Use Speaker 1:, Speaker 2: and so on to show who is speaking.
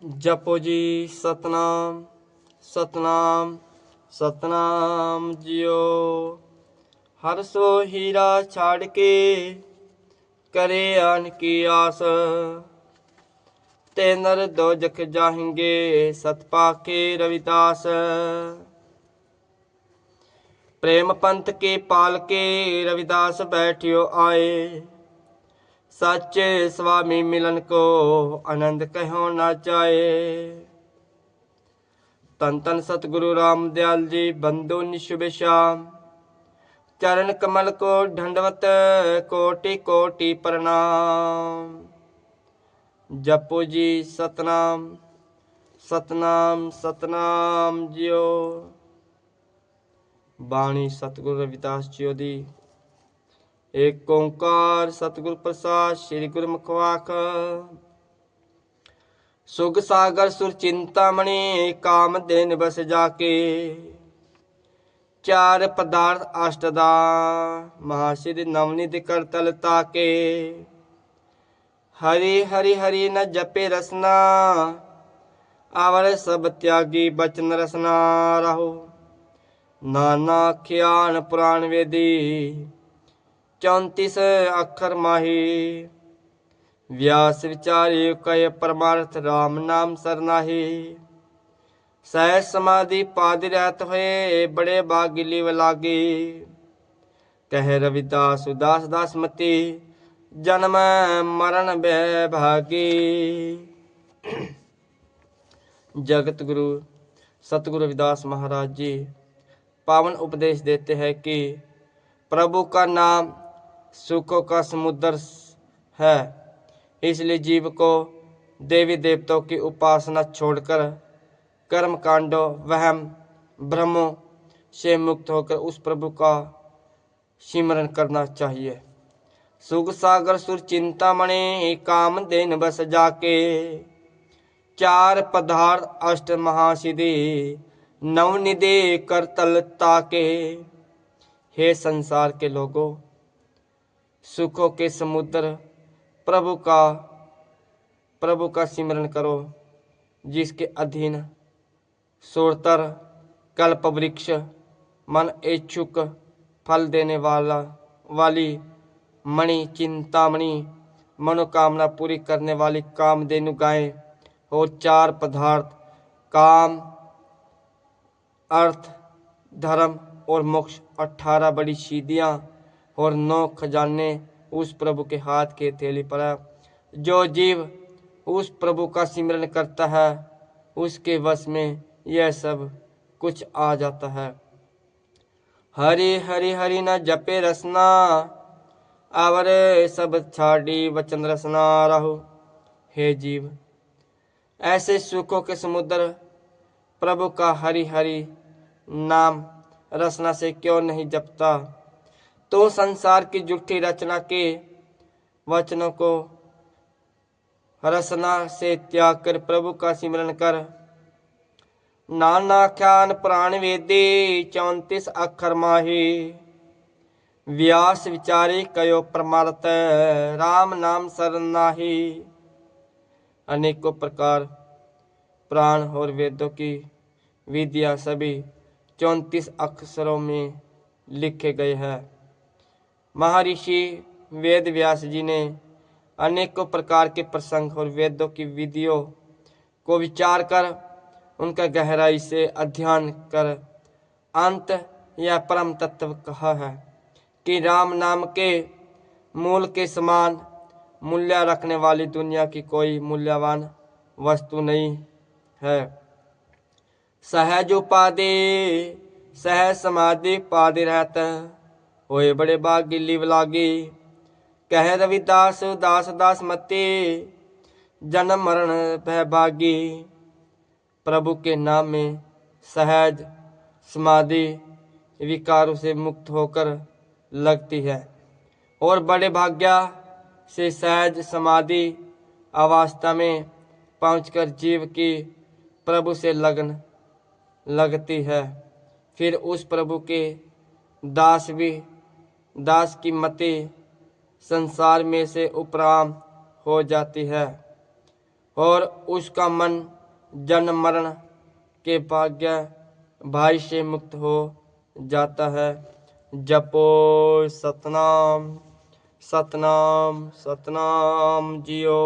Speaker 1: जपो जी सतनाम सतनाम सतनाम जियो। हर सो हीरा छाड़ के करे आन की आस, ते नर दो जख जाहेंगे सतपा के रविदास। प्रेम पंथ के पाल के रविदास बैठियो आए, सच्चे स्वामी मिलन को आनंद कहो ना चाहे। तन तन सतगुरु राम दयाल जी बंधु निशुभ श्याम, चरण कमल को ढंडवत कोटि कोटि प्रणाम। जपो जी सतनाम सतनाम सतनाम जियो। बाणी सतगुरु रविदास जियो दी। एक ओंकार सतगुर प्रसाद श्री गुरमुख वाक। सुग सागर सुर चिंतामणि काम देन बस जाके, चार पदार्थ अष्टदा महासिद्ध नवनिधि कर तल ताके। हरि हरि हरि न जपे रसना, आवर सब त्यागी बचन रसना रहो। नाना ख्यान पुराण वेदी, 34 अक्षर माही। व्यास विचारे कय परमार्थ राम नाम सरनाही। सह समाधि पादि रहत हुए बड़े भागी लिव लागी। कह रविदास उदास दास मति, जन्म मरण भय भागी। जगत गुरु सतगुरु रविदास महाराज जी पावन उपदेश देते हैं कि प्रभु का नाम सुखों का समुद्र है, इसलिए जीव को देवी देवताओं की उपासना छोड़कर कर्म कांडों वहम भ्रमों से मुक्त होकर उस प्रभु का सिमरन करना चाहिए। सुख सागर सुर चिंतामणि काम देन बस जाके, चार पदार्थ अष्ट महासिद्धि नवनिधि कर तल ताके। हे संसार के लोगों, सुखों के समुद्र प्रभु का सिमरन करो, जिसके अधीन सोरतर कल्प वृक्ष मन इच्छुक फल देने वाली मणि चिंतामणि मनोकामना पूरी करने वाली कामधेनु गायें और चार पदार्थ काम अर्थ धर्म और मोक्ष 18 बड़ी सीधियां और 9 खजाने उस प्रभु के हाथ के थैली पर है। जो जीव उस प्रभु का सिमरन करता है उसके वश में यह सब कुछ आ जाता है। हरि हरि हरि न जपे रसना, आवरे सब छाड़ी वचन रसना रहो। हे जीव, ऐसे सुखों के समुद्र प्रभु का हरि हरि नाम रसना से क्यों नहीं जपता? तो संसार की झूठी रचना के वचनों को रसना से त्याग कर प्रभु का सिमरन कर। नाना ख्यान पुराण वेदी 34 अक्षर माही। व्यास विचारे कयो परमार्थ राम नाम सरनाही। अनेकों प्रकार पुराण और वेदों की विधियां सभी 34 अक्षरों में लिखे गए हैं। महर्षि वेद व्यास जी ने अनेकों प्रकार के प्रसंग और वेदों की विधियों को विचार कर उनका गहराई से अध्ययन कर अंत या परम तत्व कहा है कि राम नाम के मूल के समान मूल्य रखने वाली दुनिया की कोई मूल्यवान वस्तु नहीं है। सहज उपाधि सहज समाधि पादि रहत, होए बड़े भागी लिव लागी। कह रविदास दास दास मति, जन्म मरण भय भागी। प्रभु के नाम में सहज समाधि विकारों से मुक्त होकर लगती है और बड़े भाग्य से सहज समाधि अवस्था में पहुंचकर जीव की प्रभु से लगन लगती है। फिर उस प्रभु के दास की मति संसार में से उपराम हो जाती है। और उसका मन जन्म मरण के भाग्य भाई से मुक्त हो जाता है। जपो सतनाम सतनाम सतनाम जियो।